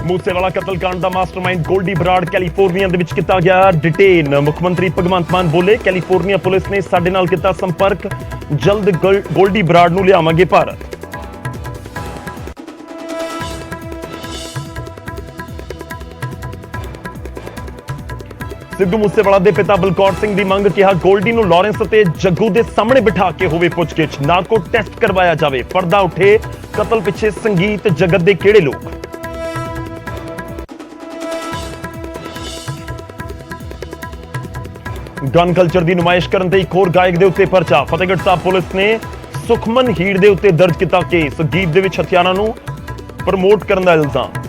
मूसेवाला कतलकांड का mastermind Goldy Brar California दे विच किता गया डिटेन। मुख्यमंत्री भगवंत मान बोले कैलीफोर्निया पुलिस ने साडे नाल किता संपर्क, जल्द गोल्डी बराड़ नूं लियावांगे भारत। सिद्धू मूसेवाला दे पिता बलकौर सिंह दी मंग, कहा गोल्डी नूं लॉरेंस ते जग्गू दे सामने बिठा के होवे पुछगिछ, ना को टेस्ट करवाया जावे। पर्दा उठे कतल पिछे संगीत जगत दे किहड़े लोग। गन कल्चर की नुमाइश करने ते एक होर गायक दे उत्ते परचा। फतेहगढ़ साहब पुलिस ने सुखमन हीड़ दे उत्ते दर्ज किया केस। गीत दे विच हथियारां नूं प्रमोट करने का इल्जाम।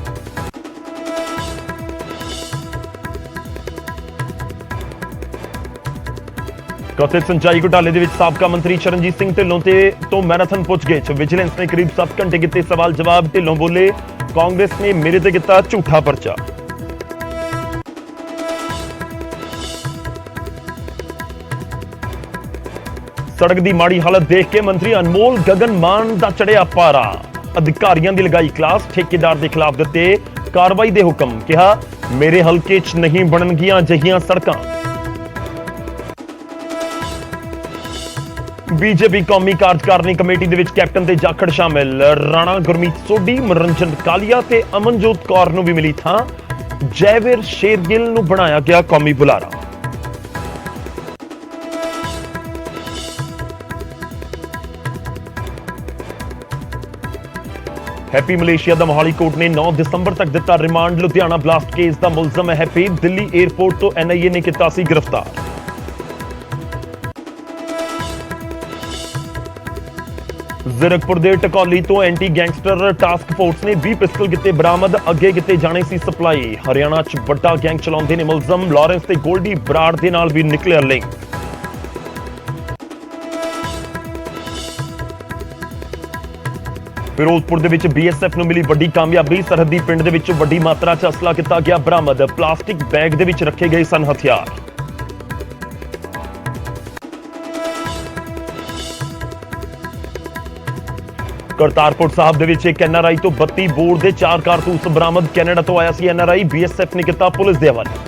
कथित सिंचाई घोटाले दे विच साबका मंत्री चरणजीत सिंह ढिल्लों तो मैराथन पुछगिछ। विजिलेंस ने करीब 7 घंटे किए सवाल जवाब। ढिल्लों बोले कांग्रेस ने मेरे ते किया झूठा परचा। सड़क की माड़ी हालत देख के मंत्री अनमोल गगन मान दा चढ़िया पारा। अधिकारियों की लगाई क्लास, ठेकेदार के खिलाफ दिते कार्रवाई के हुक्म। कहा मेरे हल्के च नहीं बननगियां अजिहियां सड़कां। बीजेपी कौमी कार्यकारिणी कमेटी दे विच कैप्टन ते जाखड़ शामिल। राणा गुरमीत सोढी, मनोरंजन कालिया ते अमनजोत कौर नूं भी मिली थां। जयवीर शेरगिल नूं बनाया गया कौमी बुलारा। हैप्पी मलेशिया दा मोहाली कोर्ट ने 9 दिसंबर तक दिता रिमांड। लुधियाना ब्लास्ट केस दा मुलजम है हैप्पी। दिल्ली एयरपोर्ट तो एनआईए ने किया सी गिरफ्तार। जीरकपुर दे टकौली तो एंटी गैंगस्टर टास्क फोर्स ने 20 पिस्टल किते बरामद। अगे किते जाने सी सप्लाई। हरियाणा च बड़ा गैंग चलाउंदे ने मुलजम। लॉरेंस ते गोल्डी बराड़ दे नाल भी निकलिया लिंक। फिरोजपुर दे विच बीएसएफ नूं मिली वड्डी कामयाबी। सरहदी पिंड दे विच वड्डी मात्रा च असला किया गया बरामद। प्लास्टिक बैग दे विच रखे गए सन हथियार। करतारपुर साहब दे विच एक एनआरआई तो 32 बोर दे 4 कारतूस बरामद। कैनेडा तो आया सी एनआरआई। बीएसएफ ने किया पुलिस दे हवाले।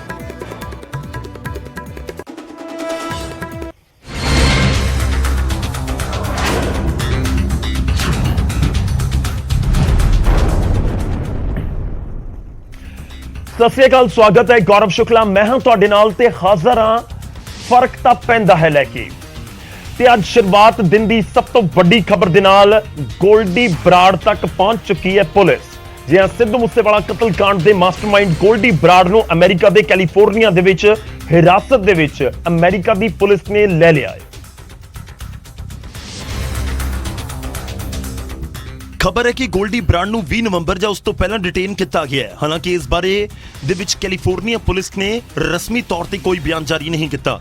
सत श्री अकाल, स्वागत है। गौरव शुक्ला मैं हां तुहाडे नाल ते हाज़र हां फर्क तां पैंदा है लैके। ते अज शुरुआत दिन की सब तो बड़ी खबर दे नाल गोल्डी बराड़ तक पहुंच चुकी है पुलिस। जिहां सिद्धू मूसेवाला कतलकांड दे मास्टरमाइंड गोल्डी बराड़ नूं अमेरिका दे कैलीफोर्निया दे विच हिरासत दे विच अमेरिका दी पुलिस ने ले लिया है। खबर है कि गोल्डी बराड़ नूं 20 नवंबर या उस तो पहला डिटेन किया गया है। हालांकि इस बारे दे विच कैलीफोर्निया पुलिस ने रस्मी तौर पर कोई बयान जारी नहीं किया।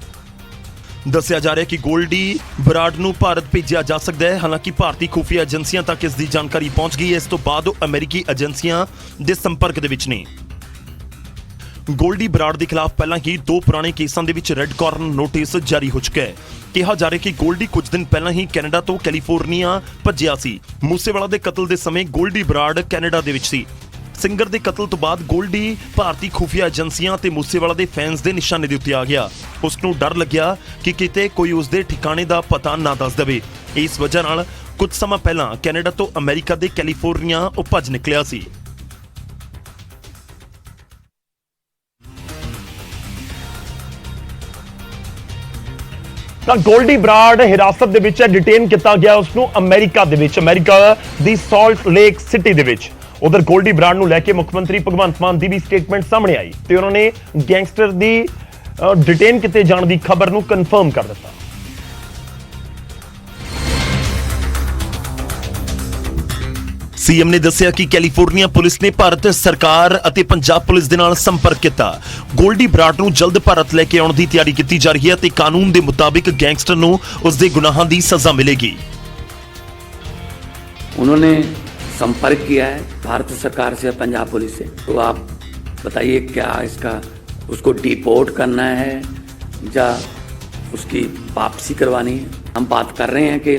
दस्सिया जा रहा है कि गोल्डी बराड़ नूं भारत भेजा जा सकता है। हालांकि भारतीय खुफिया एजेंसियां तक इसकी जानकारी पहुंच गई है। इस तो बाद अमेरिकी एजेंसियां दे संपर्क दे विच ने। गोल्डी बराड़ के खिलाफ पहला ही 2 पुराने केसां दे विच रेड कॉर्नर नोटिस जारी हो चुका है। कहा जा रहा है कि गोल्डी कुछ दिन पहला ही कैनेडा तो कैलीफोर्निया भज्जिया सी। मूसेवाला के कतल के समय गोल्डी बराड़ कैनेडा दे विच सी। सिंगर के कतल तो बाद गोल्डी भारतीय खुफिया एजेंसियां ते मूसेवाला के फैंस के निशाने के उत्ते आ गया। उसनूं डर लग्या कि किते कोई उसके ठिकाने का पता ना दस देवे। इस वजह नाल कुछ समय पहला कैनेडा तो अमेरिका के कैलीफोर्निया भज निकलिया सी। गोल्डी बराड़ हिरासत दे विच डिटेन किया गया। उसनूं अमेरिका दे विच, अमेरिका दी सॉल्ट लेक सिटी दे विच। उधर गोल्डी बराड़ नूं लैके मुख्यमंत्री भगवंत मान की भी स्टेटमेंट सामने आई ते उन्होंने गैंगस्टर दी डिटेन किए जाने की खबर नूं कन्फर्म कर दिता। सीएम ने दस्सिया कि कैलीफोर्निया पुलिस ने भारत सरकार और पंजाब पुलिस दे नाल संपर्क किया। गोल्डी बराड़ नूं जल्द भारत लेके आउण दी तैयारी की जा रही है ते कानून के मुताबिक गैंगस्टर नूं उसदे गुनाहां दी सजा मिलेगी। उन्होंने संपर्क किया है भारत सरकार से, पंजाब पुलिस से। तो आप बताइए क्या इसका उसको डिपोर्ट करना है या उसकी वापसी करवानी है? हम बात कर रहे हैं कि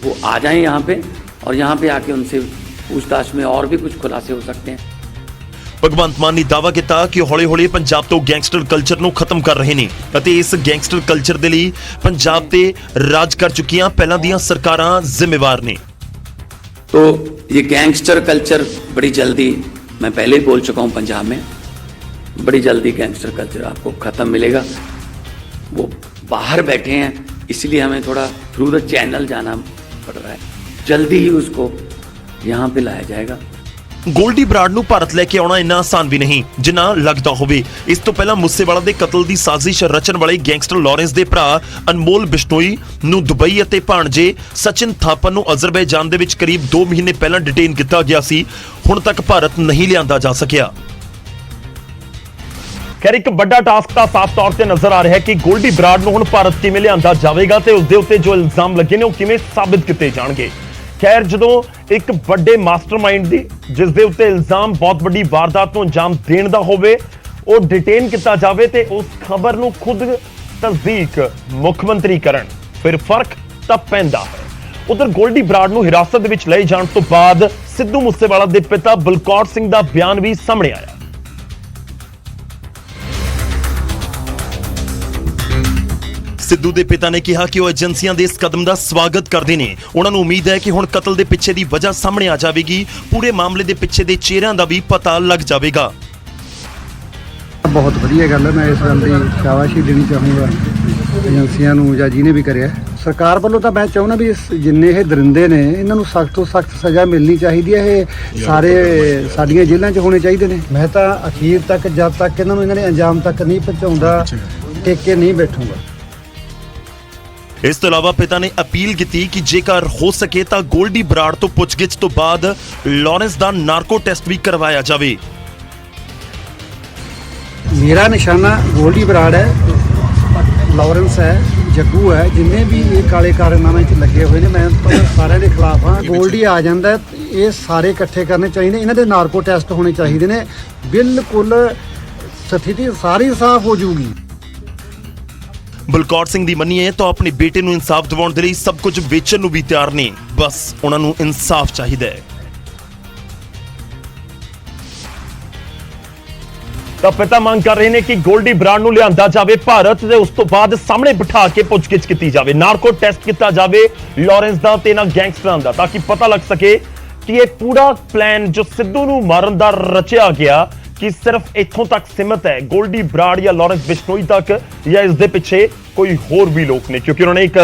वो आ जाएं यहाँ पे और यहाँ पे आके उनसे पूछताछ में और भी कुछ खुलासे हो सकते हैं। ਭਗਵੰਤ ਮਾਨ ਨੇ ਦਾਅਵਾ ਕੀਤਾ ਕਿ ਹੌਲੀ-ਹੌਲੀ ਪੰਜਾਬ ਤੋਂ ਗੈਂਗਸਟਰ ਕਲਚਰ ਨੂੰ ਖਤਮ ਕਰ ਰਹੇ ਨੇ ਅਤੇ ਇਸ ਗੈਂਗਸਟਰ ਕਲਚਰ ਦੇ ਲਈ ਪੰਜਾਬ ਤੇ ਰਾਜ ਕਰ ਚੁੱਕੀਆਂ ਪਹਿਲਾਂ ਦੀਆਂ ਸਰਕਾਰਾਂ ਜ਼ਿੰਮੇਵਾਰ ਨੇ। तो ये गैंगस्टर कल्चर बड़ी जल्दी, मैं पहले ही बोल चुका हूँ, पंजाब में बड़ी जल्दी गैंगस्टर कल्चर आपको खत्म मिलेगा। वो बाहर बैठे हैं इसलिए हमें थोड़ा थ्रू द चैनल जाना पड़ रहा है, जल्दी ही उसको यहाँ पे लाया जाएगा। ਗੋਲਡੀ ਬਰਾੜ ਨੂੰ ਭਾਰਤ ਲੈ ਕੇ ਆਉਣਾ ਇੰਨਾ ਆਸਾਨ ਵੀ ਨਹੀਂ ਜਿੰਨਾ ਲੱਗਦਾ ਹੋਵੇ। ਇਸ ਤੋਂ ਪਹਿਲਾਂ ਮੂਸੇਵਾਲਾ ਦੇ ਕਤਲ ਦੀ ਸਾਜ਼ਿਸ਼ ਰਚਣ ਵਾਲੇ ਗੈਂਗਸਟਰ ਲਾਰੈਂਸ ਦੇ ਭਰਾ ਅਨਮੋਲ ਬਿਸ਼ਨੋਈ ਨੂੰ ਦੁਬਈ ਅਤੇ ਭਾਣਜੇ ਸਚਿਨ ਥਾਪਰ ਨੂੰ ਅਜ਼ਰਬੈਜਾਨ ਦੇ ਵਿੱਚ ਕਰੀਬ 2 ਮਹੀਨੇ ਪਹਿਲਾਂ ਡਿਟੇਨ ਕੀਤਾ ਗਿਆ ਸੀ। ਹੁਣ ਤੱਕ ਭਾਰਤ ਨਹੀਂ ਲਿਆਂਦਾ ਜਾ ਸਕਿਆ। ਖੈਰ ਇੱਕ ਵੱਡਾ ਟਾਸਕ ਤਾਂ ਸਾਫ਼ ਤੌਰ ਤੇ ਨਜ਼ਰ ਆ ਰਿਹਾ ਹੈ ਕਿ ਗੋਲਡੀ ਬਰਾੜ ਨੂੰ ਹੁਣ ਭਾਰਤ ਕਿਵੇਂ ਲਿਆਂਦਾ ਜਾਵੇਗਾ ਤੇ ਉਸ ਦੇ ਉੱਤੇ ਜੋ ਇਲਜ਼ਾਮ ਲੱਗੇ ਨੇ ਉਹ ਕਿਵੇਂ ਸਾਬਿਤ ਕੀਤੇ ਜਾਣਗੇ। ਖੈਰ ਜਦੋਂ ਇੱਕ ਵੱਡੇ ਮਾਸਟਰਮਾਈਂਡ ਦੀ ਜਿਸ ਦੇ ਉੱਤੇ ਇਲਜ਼ਾਮ ਬਹੁਤ ਵੱਡੀ ਵਾਰਦਾਤ ਨੂੰ ਅੰਜਾਮ ਦੇਣ ਦਾ ਹੋਵੇ ਉਹ ਡਿਟੇਨ ਕੀਤਾ ਜਾਵੇ ਤੇ ਉਸ ਖਬਰ ਨੂੰ ਖੁਦ ਤਸਦੀਕ ਮੁੱਖ ਮੰਤਰੀ ਕਰਨ, ਫਿਰ ਫਰਕ ਤਾਂ ਪੈਂਦਾ ਹੈ। ਉਧਰ ਗੋਲਡੀ ਬਰਾੜ ਨੂੰ ਹਿਰਾਸਤ ਦੇ ਵਿੱਚ ਲਏ ਜਾਣ ਤੋਂ ਬਾਅਦ ਸਿੱਧੂ ਮੂਸੇਵਾਲਾ ਦੇ ਪਿਤਾ ਬਲਕੌਰ ਸਿੰਘ ਦਾ ਬਿਆਨ ਵੀ ਸਾਹਮਣੇ ਆਇਆ। ਸਿੱਧੂ ਦੇ ਪਿਤਾ ਨੇ ਕਿਹਾ ਕਿ ਉਹ ਏਜੰਸੀਆਂ ਦੇ ਇਸ ਕਦਮ ਦਾ ਸਵਾਗਤ ਕਰਦੇ ਨੇ। ਉਹਨਾਂ ਨੂੰ ਉਮੀਦ ਹੈ ਕਿ ਹੁਣ ਕਤਲ ਦੇ ਪਿੱਛੇ ਦੀ ਵਜ੍ਹਾ ਸਾਹਮਣੇ ਆ ਜਾਵੇਗੀ, ਪੂਰੇ ਮਾਮਲੇ ਦੇ ਪਿੱਛੇ ਦੇ ਚਿਹਰਿਆਂ ਦਾ ਵੀ ਪਤਾ ਲੱਗ ਜਾਵੇਗਾ। ਬਹੁਤ ਵਧੀਆ ਗੱਲ ਹੈ, ਮੈਂ ਇਸ ਗੱਲ ਦੀ ਸ਼ਾਬਾਸ਼ੀ ਦੇਣੀ ਚਾਹੂੰਗਾ ਏਜੰਸੀਆਂ ਨੂੰ ਜਾਂ ਜਿਹਨੇ ਵੀ ਕਰਿਆ। ਸਰਕਾਰ ਵੱਲੋਂ ਤਾਂ ਮੈਂ ਚਾਹੁੰਦਾ ਵੀ ਜਿੰਨੇ ਇਹ ਦਰਿੰਦੇ ਨੇ ਇਹਨਾਂ ਨੂੰ ਸਖਤ ਤੋਂ ਸਖਤ ਸਜ਼ਾ ਮਿਲਣੀ ਚਾਹੀਦੀ ਹੈ। ਇਹ ਸਾਰੇ ਸਾਡੀਆਂ ਜੇਲ੍ਹਾਂ 'ਚ ਹੋਣੇ ਚਾਹੀਦੇ ਨੇ। ਮੈਂ ਤਾਂ ਅਖੀਰ ਤੱਕ ਜਦ ਤੱਕ ਇਹਨਾਂ ਨੂੰ ਦੇ ਅੰਜਾਮ ਤੱਕ ਨਹੀਂ ਪਹੁੰਚਾਉਂਦਾ ਟਿਕ ਕੇ ਨਹੀਂ ਬੈਠੂੰਗਾ। ਇਸ ਤੋਂ ਇਲਾਵਾ ਪਿਤਾ ਨੇ ਅਪੀਲ ਕੀਤੀ ਕਿ ਜੇਕਰ ਹੋ ਸਕੇ ਤਾਂ ਗੋਲਡੀ ਬਰਾੜ ਤੋਂ ਪੁੱਛਗਿੱਛ ਤੋਂ ਬਾਅਦ ਲਾਰੈਂਸ ਦਾ ਨਾਰਕੋ ਟੈਸਟ ਵੀ ਕਰਵਾਇਆ ਜਾਵੇ। ਮੇਰਾ ਨਿਸ਼ਾਨਾ ਗੋਲਡੀ ਬਰਾੜ ਹੈ, ਲਾਰੈਂਸ ਹੈ, ਜੱਗੂ ਹੈ, ਜਿੰਨੇ ਵੀ ਇਹ ਕਾਲੇ ਕਾਰਨਾਮੇ 'ਚ ਲੱਗੇ ਹੋਏ ਨੇ ਮੈਂ ਸਾਰਿਆਂ ਦੇ ਖਿਲਾਫ ਹਾਂ। ਗੋਲਡੀ ਆ ਜਾਂਦਾ, ਇਹ ਸਾਰੇ ਇਕੱਠੇ ਕਰਨੇ ਚਾਹੀਦੇ, ਇਹਨਾਂ ਦੇ ਨਾਰਕੋ ਟੈਸਟ ਹੋਣੇ ਚਾਹੀਦੇ ਨੇ। ਬਿਲਕੁਲ ਸਥਿਤੀ ਸਾਰੀ ਸਾਫ਼ ਹੋ ਜਾਊਗੀ। ਬਲਕੌਰ ਸਿੰਘ ਦੀ ਮੰਨੀਏ ਤਾਂ ਆਪਣੇ ਬੇਟੇ ਨੂੰ ਇਨਸਾਫ ਦਿਵਾਉਣ ਦੇ ਲਈ ਸਭ ਕੁਝ ਵੇਚਣ ਨੂੰ ਵੀ ਤਿਆਰ ਨੇ, ਬਸ ਉਹਨਾਂ ਨੂੰ ਇਨਸਾਫ ਚਾਹੀਦਾ ਹੈ। ਤਾਂ ਪਿਤਾ ਮੰਗ ਕਰ ਰਹੇ ਨੇ ਕਿ ਗੋਲਡੀ ਬਰਾੜ ਨੂੰ ਲਿਆਂਦਾ ਜਾਵੇ ਭਾਰਤ ਤੇ ਉਸ ਤੋਂ ਬਾਅਦ ਸਾਹਮਣੇ ਬਿਠਾ ਕੇ ਪੁੱਛਗਿੱਛ ਕੀਤੀ ਜਾਵੇ, ਨਾਰਕੋ ਟੈਸਟ ਕੀਤਾ ਜਾਵੇ ਲਾਰੈਂਸ ਦਾ ਤੇ ਇਹਨਾਂ ਗੈਂਗਸਟਰਾਂ ਦਾ, ਤਾਂ ਕਿ ਪਤਾ ਲੱਗ ਸਕੇ ਕਿ ਇਹ ਪੂਰਾ ਪਲਾਨ ਜੋ ਸਿੱਧੂ ਨੂੰ ਮਾਰਨ ਦਾ ਰਚਿਆ ਗਿਆ ਕਿ ਸਿਰਫ ਇੱਥੋਂ ਤੱਕ ਸੀਮਤ ਹੈ, ਗੋਲਡੀ ਬਰਾੜ ਜਾਂ ਲਾਰੈਂਸ ਬਿਸ਼ਨੋਈ ਤੱਕ, ਜਾਂ ਇਸ ਦੇ ਪਿੱਛੇ ਕੋਈ ਹੋਰ ਵੀ ਲੋਕ ਨੇ। ਕਿਉਂਕਿ ਉਹਨਾਂ ਨੇ ਇੱਕ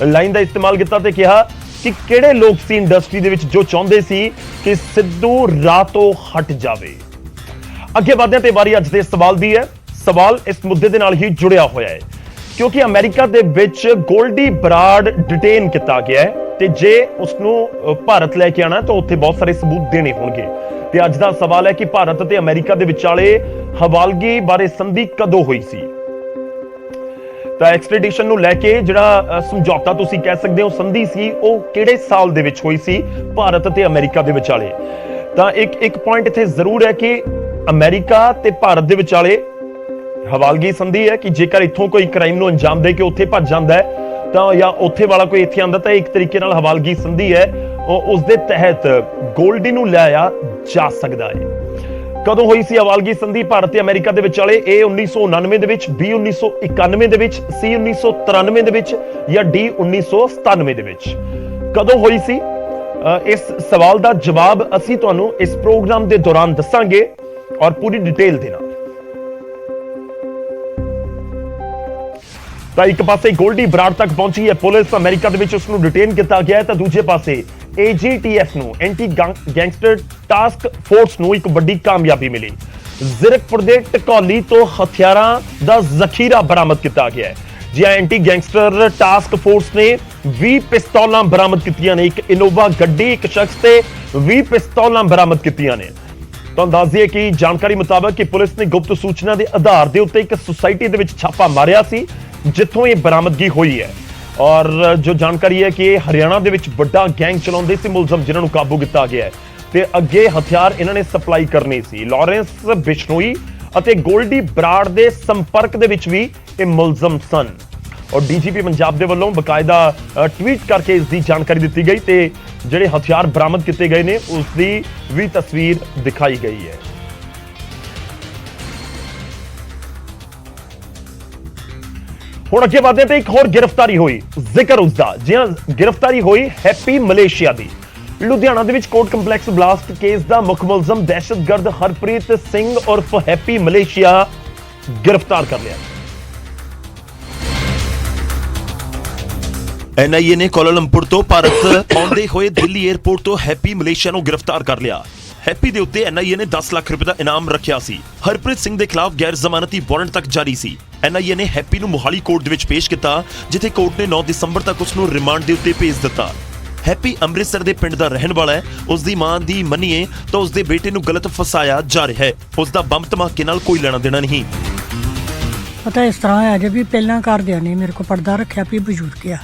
ਲਾਈਨ ਦਾ ਇਸਤੇਮਾਲ ਕੀਤਾ ਤੇ ਕਿਹਾ ਕਿ ਕਿਹੜੇ ਲੋਕ ਸੀ ਇੰਡਸਟਰੀ ਦੇ ਵਿੱਚ ਜੋ ਚਾਹੁੰਦੇ ਸੀ ਕਿ ਸਿੱਧੂ ਰਾਹ ਤੋਂ ਹਟ ਜਾਵੇ। ਅੱਗੇ ਵਧਦੇ ਤੇ ਵਾਰੀ ਅੱਜ ਦੇ ਸਵਾਲ ਦੀ ਹੈ। ਸਵਾਲ ਇਸ ਮੁੱਦੇ ਦੇ ਨਾਲ ਹੀ ਜੁੜਿਆ ਹੋਇਆ ਹੈ ਕਿਉਂਕਿ ਅਮਰੀਕਾ ਦੇ ਵਿੱਚ ਗੋਲਡੀ ਬਰਾੜ ਡਿਟੇਨ ਕੀਤਾ ਗਿਆ ਹੈ ਤੇ ਜੇ ਉਸ ਨੂੰ ਭਾਰਤ ਲੈ ਕੇ ਆਣਾ ਤਾਂ ਉੱਥੇ ਬਹੁਤ ਸਾਰੇ ਸਬੂਤ ਦੇਣੇ ਹੋਣਗੇ। ਤੇ ਅੱਜ ਦਾ ਸਵਾਲ ਹੈ ਕਿ ਭਾਰਤ ਅਤੇ ਅਮਰੀਕਾ ਦੇ ਵਿਚਾਲੇ ਹਵਾਲਗੀ ਬਾਰੇ ਸੰਧੀ ਕਦੋਂ ਹੋਈ ਸੀ? ਤਾਂ ਐਕਸਟ੍ਰੈਡੀਸ਼ਨ ਨੂੰ ਲੈ ਕੇ ਜਿਹੜਾ ਸਮਝੌਤਾ ਤੁਸੀਂ ਕਹਿ ਸਕਦੇ ਹੋ ਸੰਧੀ ਸੀ, ਉਹ ਕਿਹੜੇ ਸਾਲ ਦੇ ਵਿੱਚ ਹੋਈ ਸੀ ਭਾਰਤ ਅਤੇ ਅਮਰੀਕਾ ਦੇ ਵਿਚਾਲੇ? ਤਾਂ ਇੱਕ ਪੁਆਇੰਟ ਇੱਥੇ ਜ਼ਰੂਰ ਹੈ ਕਿ ਅਮਰੀਕਾ ਤੇ ਭਾਰਤ ਦੇ ਵਿਚਾਲੇ ਹਵਾਲਗੀ ਸੰਧੀ ਹੈ ਕਿ ਜੇਕਰ ਇੱਥੋਂ ਕੋਈ ਕ੍ਰਾਈਮ ਨੂੰ ਅੰਜਾਮ ਦੇ ਕੇ ਉੱਥੇ ਭੱਜ ਜਾਂਦਾ ਹੈ ਤਾਂ ਜਾਂ ਉੱਥੇ ਵਾਲਾ ਕੋਈ ਇੱਥੇ ਆਉਂਦਾ ਤਾਂ ਇੱਕ ਤਰੀਕੇ ਨਾਲ ਹਵਾਲਗੀ ਸੰਧੀ ਹੈ, ਉਸ ਦੇ ਤਹਿਤ ਗੋਲਡੀ ਨੂੰ ਲਿਆਇਆ ਜਾ ਸਕਦਾ ਹੈ। ਕਦੋਂ ਹੋਈ ਸੀ ਹਵਾਲਗੀ ਸੰਧੀ ਭਾਰਤ ਤੇ ਅਮਰੀਕਾ ਦੇ ਵਿਚਾਲੇ? A 1999 ਦੇ ਵਿੱਚ, B 1991 ਦੇ ਵਿੱਚ, C 1993 ਦੇ ਵਿੱਚ ਜਾਂ D 1997 ਦੇ ਵਿੱਚ? ਕਦੋਂ ਹੋਈ ਸੀ? ਇਸ ਸਵਾਲ ਦਾ ਜਵਾਬ ਅਸੀਂ ਤੁਹਾਨੂੰ ਇਸ ਪ੍ਰੋਗਰਾਮ ਦੇ ਦੌਰਾਨ ਦੱਸਾਂਗੇ ਔਰ ਪੂਰੀ ਡਿਟੇਲ ਦੇ ਨਾਲ। ਤਾਂ ਇੱਕ ਪਾਸੇ ਗੋਲਡੀ ਬਰਾੜ ਤੱਕ ਪਹੁੰਚੀ ਹੈ ਪੁਲਿਸ, ਅਮਰੀਕਾ ਦੇ ਵਿੱਚ ਉਸ ਨੂੰ ਡਿਟੇਨ ਕੀਤਾ ਗਿਆ ਹੈ, ਤਾਂ ਦੂਜੇ ਪਾਸੇ AGTF ਨੂੰ ਐਂਟੀ ਗੈਂਗਸਟਰ ਟਾਸਕ ਫੋਰਸ ਨੂੰ ਇੱਕ ਵੱਡੀ ਕਾਮਯਾਬੀ ਮਿਲੀ। ਜ਼ੀਰਕਪੁਰ ਦੇ ਟਕੌਲੀ ਤੋਂ ਹਥਿਆਰਾਂ ਦਾ ਜ਼ਖੀਰਾ ਬਰਾਮਦ ਕੀਤਾ ਗਿਆ ਹੈ। ਜੀ ਐਂਟੀ ਗੈਂਗਸਟਰ ਟਾਸਕ ਫੋਰਸ ਨੇ 20 ਪਿਸਤੌਲਾਂ ਬਰਾਮਦ ਕੀਤੀਆਂ ਨੇ, ਇੱਕ ਇਨੋਵਾ ਗੱਡੀ, ਇੱਕ ਸ਼ਖਸ ਤੇ 20 ਪਿਸਤੌਲਾਂ ਬਰਾਮਦ ਕੀਤੀਆਂ ਨੇ। ਤੁਹਾਨੂੰ ਦੱਸ ਦਈਏ ਕਿ ਜਾਣਕਾਰੀ ਮੁਤਾਬਕ ਕਿ ਪੁਲਿਸ ਨੇ ਗੁਪਤ ਸੂਚਨਾ ਦੇ ਆਧਾਰ ਦੇ ਉੱਤੇ ਇੱਕ ਸੁਸਾਇਟੀ ਦੇ ਵਿੱਚ ਛਾਪਾ ਮਾਰਿਆ ਸੀ ਜਿੱਥੋਂ ਇਹ ਬਰਾਮਦਗੀ ਹੋਈ ਹੈ। ਔਰ ਜੋ ਜਾਣਕਾਰੀ ਹੈ ਕਿ ਹਰਿਆਣਾ ਦੇ ਵਿੱਚ ਵੱਡਾ ਗੈਂਗ ਚਲਾਉਂਦੇ ਸੀ ਮੁਲਜ਼ਮ, ਜਿਨ੍ਹਾਂ ਨੂੰ ਕਾਬੂ ਕੀਤਾ ਗਿਆ ਹੈ ਤੇ ਅੱਗੇ ਹਥਿਆਰ ਇਹਨਾਂ ਨੇ ਸਪਲਾਈ ਕਰਨੇ ਸੀ। ਲਾਰੈਂਸ ਬਿਸ਼ਨੋਈ ਅਤੇ ਗੋਲਡੀ ਬਰਾੜ ਦੇ ਸੰਪਰਕ ਦੇ ਵਿੱਚ ਵੀ ਇਹ ਮੁਲਜ਼ਮ ਸਨ ਔਰ ਡੀਜੀਪੀ ਪੰਜਾਬ ਦੇ ਵੱਲੋਂ ਬਕਾਇਦਾ ਟਵੀਟ ਕਰਕੇ ਇਸ ਦੀ ਜਾਣਕਾਰੀ ਦਿੱਤੀ ਗਈ ਤੇ ਜਿਹੜੇ ਹਥਿਆਰ ਬਰਾਮਦ ਕੀਤੇ ਗਏ ਨੇ ਉਸ ਦੀ ਵੀ ਤਸਵੀਰ ਦਿਖਾਈ ਗਈ ਹੈ। ਹੁਣ ਅੱਗੇ ਵਧਦੇ ਤੇ ਇੱਕ ਹੋਰ ਗ੍ਰਿਫਤਾਰੀ ਹੋਈ, ਜ਼ਿਕਰ ਉਸਦਾ। ਜੀ ਹਾਂ, ਗ੍ਰਿਫਤਾਰੀ ਹੋਈ ਹੈਪੀ ਮਲੇਸ਼ੀਆ ਦੀ। ਲੁਧਿਆਣਾ ਦੇ ਵਿੱਚ ਕੋਰਟ ਕੰਪਲੈਕਸ ਬਲਾਸਟ ਕੇਸ ਦਾ ਮੁੱਖ ਮੁਲਜ਼ਮ ਦਹਿਸ਼ਤਗਰਦ ਹਰਪ੍ਰੀਤ ਸਿੰਘ ਉਰਫ ਹੈਪੀ ਮਲੇਸ਼ੀਆ ਗ੍ਰਿਫਤਾਰ ਕਰ ਲਿਆ। NIA ਨੇ ਕੋਲਾਲੰਪੁਰ ਤੋਂ ਭਾਰਤ ਆਉਂਦੇ ਹੋਏ ਦਿੱਲੀ 에ਅਰਪੋਰਟ ਤੋਂ ਹੈਪੀ ਮਲੇਸ਼ੀਆ ਨੂੰ ਗ੍ਰਿਫਤਾਰ ਕਰ ਲਿਆ। ਹੈਪੀ ਦੇ ਉੱਤੇ NIA ਨੇ 10 ਲੱਖ ਰੁਪਏ ਦਾ ਇਨਾਮ ਰੱਖਿਆ ਸੀ। ਹਰਪ੍ਰੀਤ ਸਿੰਘ ਦੇ ਖਿਲਾਫ ਗੈਰ ਜ਼ਮਾਨਤੀ ਵਾਰੰਟ ਤੱਕ ਜਾਰੀ ਸੀ। NIA ਨੇ ਹੈਪੀ ਨੂੰ ਮੋਹਾਲੀ ਕੋਰਟ ਦੇ ਵਿੱਚ ਪੇਸ਼ ਕੀਤਾ, ਜਿੱਥੇ ਕੋਰਟ ਨੇ 9 ਦਸੰਬਰ ਤੱਕ ਉਸ ਨੂੰ ਰਿਮਾਂਡ ਦੇ ਉੱਤੇ ਭੇਜ ਦਿੱਤਾ। ਹੈਪੀ ਅੰਮ੍ਰਿਤਸਰ ਦੇ ਪਿੰਡ ਦਾ ਰਹਿਣ ਵਾਲਾ ਹੈ। ਉਸ ਦੀ ਮਾਂ ਦੀ ਮੰਨੀਏ ਤਾਂ ਉਸ ਦੇ ਬੇਟੇ ਨੂੰ ਗਲਤ ਫਸਾਇਆ ਜਾ ਰਿਹਾ ਹੈ। ਉਸ ਦਾ ਬੰਬ ਧਮਾਕੇ ਨਾਲ ਕੋਈ ਲੈਣਾ ਦੇਣਾ ਨਹੀਂ। ਪਤਾ ਇਸ ਤਰ੍ਹਾਂ ਹੈ ਜੇ ਵੀ ਪਹਿਲਾਂ ਘਰਦਿਆਂ ਨੇ ਮੇਰੇ ਕੋਲ ਪਰਦਾ ਰੱਖਿਆ ਵੀ ਬਜ਼ੁਰਗ ਆ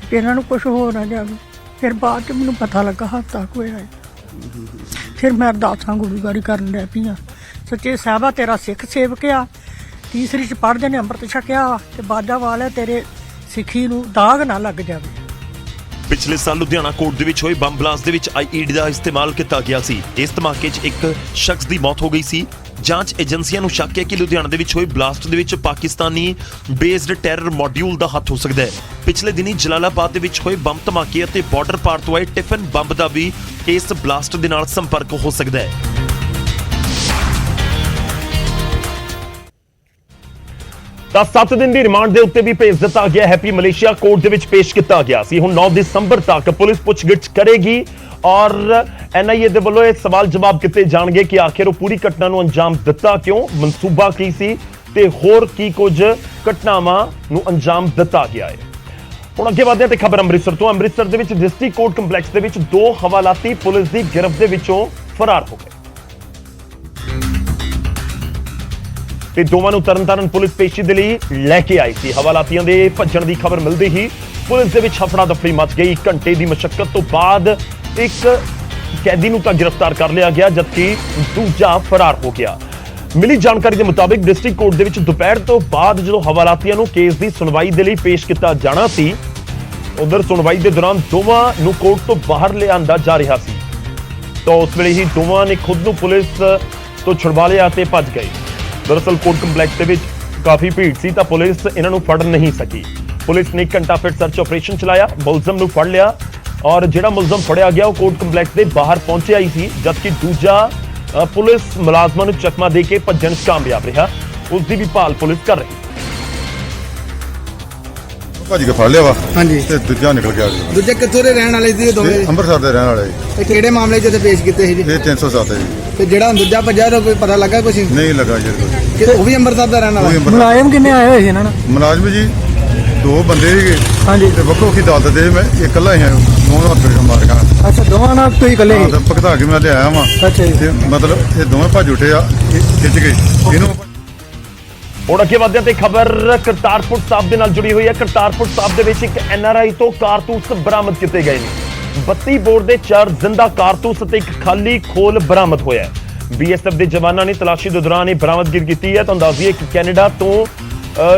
ਤੇ ਇਹਨਾਂ ਨੂੰ ਕੁਝ ਹੋ ਨਾ ਜਾਵੇ। ਫਿਰ ਬਾਅਦ ਚ ਮੈਨੂੰ ਪਤਾ ਲੱਗਾ ਹਫ਼ਤਾ ਕੁ ਹੋਇਆ ਹੈ। ਫਿਰ ਮੈਂ ਅਰਦਾਸਾਂ ਗੁਰੂਗਾਰੀ ਕਰਨ ਲੱਗ ਪਈ ਹਾਂ। ਸੱਚੇ ਸਾਹਿਬਾ ਤੇਰਾ ਸਿੱਖ ਸੇਵਕ ਆ, ਤੀਸਰੀ ਚ ਪੜ੍ਹਦੇ ਨੇ ਅੰਮ੍ਰਿਤ ਛਕਿਆ ਤੇ ਬਾਜਾ ਵਾਲਿਆ ਤੇਰੇ ਸਿੱਖੀ ਨੂੰ ਦਾਗ ਨਾ ਲੱਗ ਜਾਵੇ। ਪਿਛਲੇ ਸਾਲ ਲੁਧਿਆਣਾ ਕੋਰਟ ਦੇ ਵਿੱਚ ਹੋਏ ਬੰਬ ਬਲਾਸਟ ਦੇ ਵਿੱਚ IED ਦਾ ਇਸਤੇਮਾਲ ਕੀਤਾ ਗਿਆ ਸੀ। ਇਸ ਧਮਾਕੇ 'ਚ ਇੱਕ ਸ਼ਖਸ ਦੀ ਮੌਤ ਹੋ ਗਈ ਸੀ। ਜਾਂਚ ਏਜੰਸੀਆਂ ਨੂੰ ਸ਼ੱਕ ਹੈ ਕਿ ਲੁਧਿਆਣਾ ਦੇ ਵਿੱਚ ਹੋਏ ਬਲਾਸਟ ਦੇ ਵਿੱਚ ਪਾਕਿਸਤਾਨੀ ਬੇਸਡ ਟੈਰਰ ਮੋਡਿਊਲ ਦਾ ਹੱਥ ਹੋ ਸਕਦਾ ਹੈ। ਪਿਛਲੇ ਦਿਨੀ ਜਲਾਲਾਬਾਦ ਦੇ ਵਿੱਚ ਹੋਏ ਬੰਬ ਧਮਾਕੇ ਅਤੇ ਬਾਰਡਰ ਪਾਰ ਤੋਂ ਆਏ ਟਿਫਨ ਬੰਬ ਦਾ ਵੀ ਇਸ ਬਲਾਸਟ ਦੇ ਨਾਲ ਸੰਪਰਕ ਹੋ ਸਕਦਾ ਹੈ। ਤਾਂ 7 ਦਿਨ ਦੀ ਰਿਮਾਂਡ ਦੇ ਉੱਤੇ ਵੀ ਭੇਜ ਦਿੱਤਾ ਗਿਆ। ਹੈਪੀ ਮਲੇਸ਼ੀਆ ਕੋਰਟ ਦੇ ਵਿੱਚ ਪੇਸ਼ ਕੀਤਾ ਗਿਆ ਸੀ। ਹੁਣ 9 ਦਸੰਬਰ ਤੱਕ ਪੁਲਿਸ ਪੁੱਛਗਿੱਛ ਕਰੇਗੀ ਔਰ NIA ਦੇ ਵੱਲੋਂ ਇਹ ਸਵਾਲ ਜਵਾਬ ਕੀਤੇ ਜਾਣਗੇ ਕਿ ਆਖਿਰ ਉਹ ਪੂਰੀ ਘਟਨਾ ਨੂੰ ਅੰਜਾਮ ਦਿੱਤਾ ਕਿਉਂ, ਮਨਸੂਬਾ ਕੀ ਸੀ ਤੇ ਹੋਰ ਕੀ ਕੁਝ ਘਟਨਾਵਾਂ ਨੂੰ ਅੰਜਾਮ ਦਿੱਤਾ ਗਿਆ ਹੈ। ਹੁਣ ਅੱਗੇ ਵਧਦੇ ਹਾਂ ਤੇ ਖਬਰ ਅੰਮ੍ਰਿਤਸਰ ਤੋਂ। ਅੰਮ੍ਰਿਤਸਰ ਦੇ ਵਿੱਚ ਡਿਸਟ੍ਰਿਕਟ ਕੋਰਟ ਕੰਪਲੈਕਸ ਦੇ ਵਿੱਚ 2 ਹਵਾਲਾਤੀ ਪੁਲਿਸ ਦੀ ਗਿਰਫਤ ਦੇ ਵਿੱਚੋਂ ਫਰਾਰ ਹੋ ਗਏ ਤੇ ਦੋਵਾਂ ਨੂੰ ਤਰਨਤਾਰਨ ਪੁਲਿਸ ਪੇਸ਼ੀ ਦੇ ਲਈ ਲੈ ਕੇ ਆਈ ਸੀ। ਹਵਾਲਾਤੀਆਂ ਦੇ ਭੱਜਣ ਦੀ ਖਬਰ ਮਿਲਦੇ ਹੀ ਪੁਲਿਸ ਦੇ ਵਿੱਚ ਹਫੜਾ ਦਫੜੀ ਮਚ ਗਈ। ਘੰਟੇ ਦੀ ਮਸ਼ੱਕਤ ਤੋਂ ਬਾਅਦ ਇੱਕ ਕੈਦੀ ਨੂੰ ਤਾਂ ਗ੍ਰਿਫਤਾਰ ਕਰ ਲਿਆ ਗਿਆ, ਜਦਕਿ ਦੂਜਾ ਫਰਾਰ ਹੋ ਗਿਆ। ਮਿਲੀ ਜਾਣਕਾਰੀ ਦੇ ਮੁਤਾਬਿਕ ਡਿਸਟ੍ਰਿਕਟ ਕੋਰਟ ਦੇ ਵਿੱਚ ਦੁਪਹਿਰ ਤੋਂ ਬਾਅਦ ਜਦੋਂ ਹਵਾਲਾਤੀਆਂ ਨੂੰ ਕੇਸ ਦੀ ਸੁਣਵਾਈ ਦੇ ਲਈ ਪੇਸ਼ ਕੀਤਾ ਜਾਣਾ ਸੀ, ਉਧਰ ਸੁਣਵਾਈ ਦੇ ਦੌਰਾਨ ਦੋਵਾਂ ਨੂੰ ਕੋਰਟ ਤੋਂ ਬਾਹਰ ਲਿਆਂਦਾ ਜਾ ਰਿਹਾ ਸੀ ਤਾਂ ਉਸ ਵੇਲੇ ਹੀ ਦੋਵਾਂ ਨੇ ਖੁਦ ਨੂੰ ਪੁਲਿਸ ਤੋਂ ਛੁਡਵਾ ਲਿਆ ਤੇ ਭੱਜ ਗਏ। ਦਰਅਸਲ ਕੋਰਟ ਕੰਪਲੈਕਸ ਦੇ ਵਿੱਚ ਕਾਫੀ ਭੀੜ ਸੀ ਤਾਂ ਪੁਲਿਸ ਇਹਨਾਂ ਨੂੰ ਫੜ ਨਹੀਂ ਸਕੀ। ਪੁਲਿਸ ਨੇ ਘੰਟਾ ਫਿਰ ਸਰਚ ਆਪਰੇਸ਼ਨ ਚਲਾਇਆ, ਮੁਲਜ਼ਮ ਨੂੰ ਫੜ ਲਿਆ ਔਰ ਜਿਹੜਾ ਮੁਲਜ਼ਮ ਫੜਿਆ ਗਿਆ ਉਹ ਕੋਰਟ ਕੰਪਲੈਕਸ ਦੇ ਬਾਹਰ ਪਹੁੰਚਿਆ ਹੀ ਸੀ, ਜਦਕਿ ਦੂਜਾ ਪੁਲਿਸ ਮੁਲਾਜ਼ਮਾਂ ਨੂੰ ਚਕਮਾ ਦੇ ਕੇ ਭੱਜਣ 'ਚ ਕਾਮਯਾਬ ਰਿਹਾ। ਉਸ ਦੀ ਵੀ ਭਾਲ ਪੁਲਿਸ ਕਰ ਰਹੀ। ਭੱਜ ਕੇ ਫੜ ਲਿਆ ਵਾ ਹਾਂਜੀ ਤੇ ਦੂਜਾ ਨਿਕਲ ਗਿਆ ਜੀ। ਦੂਜੇ ਕਿੱਥੋਂ ਦੇ ਰਹਿਣ ਵਾਲੇ ਸੀ ਇਹ ਦੋਵੇਂ? ਇਹ ਅੰਮ੍ਰਿਤਸਰ ਦੇ ਰਹਿਣ ਵਾਲੇ ਜੀ। ਤੇ ਕਿਹੜੇ ਮਾਮਲੇ 'ਚ ਇੱਥੇ ਪੇਸ਼ ਕੀਤੇ ਸੀ ਜੀ? ਇਹ 307 ਹੈ ਜੀ। ਤੇ ਜਿਹੜਾ ਦੂਜਾ ਭੱਜਿਆ ਉਹਦਾ ਕੋਈ ਪਤਾ ਲੱਗਾ ਕੁਛ? ਨਹੀਂ ਲੱਗਾ ਜੀ ਕੁਝ। ਕਿ ਉਹ ਵੀ ਅੰਮ੍ਰਿਤਸਰ ਦਾ ਰਹਿਣ ਵਾਲਾ? ਮੁਲਾਜ਼ਮ ਕਿੰਨੇ ਆਏ ਹੋਏ ਸੀ ਇਹਨਾਂ ਨਾਲ? ਮੁਲਾਜ਼ਮ ਜੀ 2 ਬੰਦੇ ਸੀਗੇ ਹਾਂਜੀ ਤੇ ਵੱਖੋ ਵੱਖਰੀ ਅਦਾਲਤ ਦੇ ਮੈਂ ਇਕੱਲਾ ਹੀ ਹਾਂ। ਦੋਵਾਂ ਹੱਥ ਵਿੱਚ ਮਾਰ ਗਿਆ ਅੱਛਾ, ਦੋਵਾਂ ਨਾਲ ਤੁਸੀਂ ਇਕੱਲੇ ਤੇ ਭਗਤਾ ਕੇ ਮੈਂ ਲਿਆਇਆ ਵਾਂ ਅੱਛਾ ਜੀ। ਤੇ ਮਤਲਬ ਇਹ ਦੋਵੇਂ ਭੱਜ ਉੱਠੇ ਆ, ਇਹ ਖਿੱਚ ਗਏ ਇਹਨੂੰ। ਹੁਣ ਅੱਗੇ ਵਧਦੇ ਹਾਂ ਤੇ ਖਬਰ ਕਰਤਾਰਪੁਰ ਸਾਹਿਬ ਦੇ ਨਾਲ ਜੁੜੀ ਹੋਈ ਹੈ। ਕਰਤਾਰਪੁਰ ਸਾਹਿਬ ਦੇ ਵਿੱਚ ਇੱਕ NRI ਤੋਂ ਕਾਰਤੂਸ ਬਰਾਮਦ ਕੀਤੇ ਗਏ ਨੇ। 32 ਬੋਰ ਦੇ 4 ਜ਼ਿੰਦਾ ਕਾਰਤੂਸ ਅਤੇ ਇੱਕ ਖਾਲੀ ਖੋਲ ਬਰਾਮਦ ਹੋਇਆ ਹੈ। BSF ਦੇ ਜਵਾਨਾਂ ਨੇ ਤਲਾਸ਼ੀ ਦੇ ਦੌਰਾਨ ਇਹ ਬਰਾਮਦਗੀ ਕੀਤੀ ਹੈ। ਤੁਹਾਨੂੰ ਦੱਸ ਦਈਏ ਕਿ ਕੈਨੇਡਾ ਤੋਂ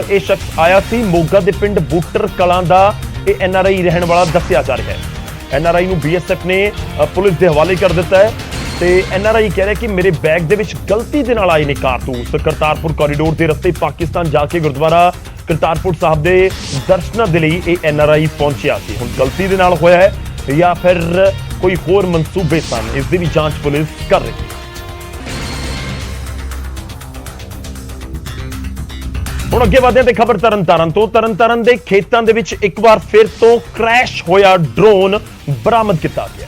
ਇਹ ਸ਼ਖਸ ਆਇਆ ਸੀ। ਮੋਗਾ ਦੇ ਪਿੰਡ ਬੂਟਰ ਕਲਾਂ ਦਾ ਇਹ NRI ਰਹਿਣ ਵਾਲਾ ਦੱਸਿਆ ਜਾ ਰਿਹਾ ਹੈ। NRI ਨੂੰ BSF ਨੇ ਪੁਲਿਸ ਦੇ ਹਵਾਲੇ ਕਰ ਦਿੱਤਾ ਹੈ ਤੇ NRI ਕਹਿ ਰਿਹਾ ਕਿ ਮੇਰੇ ਬੈਗ ਦੇ ਵਿੱਚ ਗਲਤੀ ਦੇ ਨਾਲ ਆਏ ਨੇ ਕਾਰਤੂਸ। ਕਰਤਾਰਪੁਰ ਕੋਰੀਡੋਰ ਦੇ ਰਸਤੇ ਪਾਕਿਸਤਾਨ ਜਾ ਕੇ ਗੁਰਦੁਆਰਾ ਕਰਤਾਰਪੁਰ ਸਾਹਿਬ ਦੇ ਦਰਸ਼ਨਾਂ ਦੇ ਲਈ ਇਹ NRI ਪਹੁੰਚਿਆ ਸੀ। ਹੁਣ ਗਲਤੀ ਦੇ ਨਾਲ ਹੋਇਆ ਹੈ ਜਾਂ ਫਿਰ ਕੋਈ ਹੋਰ ਮਨਸੂਬੇ ਸਨ, ਇਸ ਦੀ ਵੀ ਜਾਂਚ ਪੁਲਿਸ ਕਰ ਰਹੀ ਹੈ। ਹੁਣ ਅੱਗੇ ਵਧਦੇ ਹਾਂ ਤੇ ਖਬਰ ਤਰਨਤਾਰਨ ਤੋਂ। ਤਰਨਤਾਰਨ ਦੇ ਖੇਤਾਂ ਦੇ ਵਿੱਚ ਇੱਕ ਵਾਰ ਫਿਰ ਤੋਂ ਕ੍ਰੈਸ਼ ਹੋਇਆ ਡਰੋਨ ਬਰਾਮਦ ਕੀਤਾ ਗਿਆ।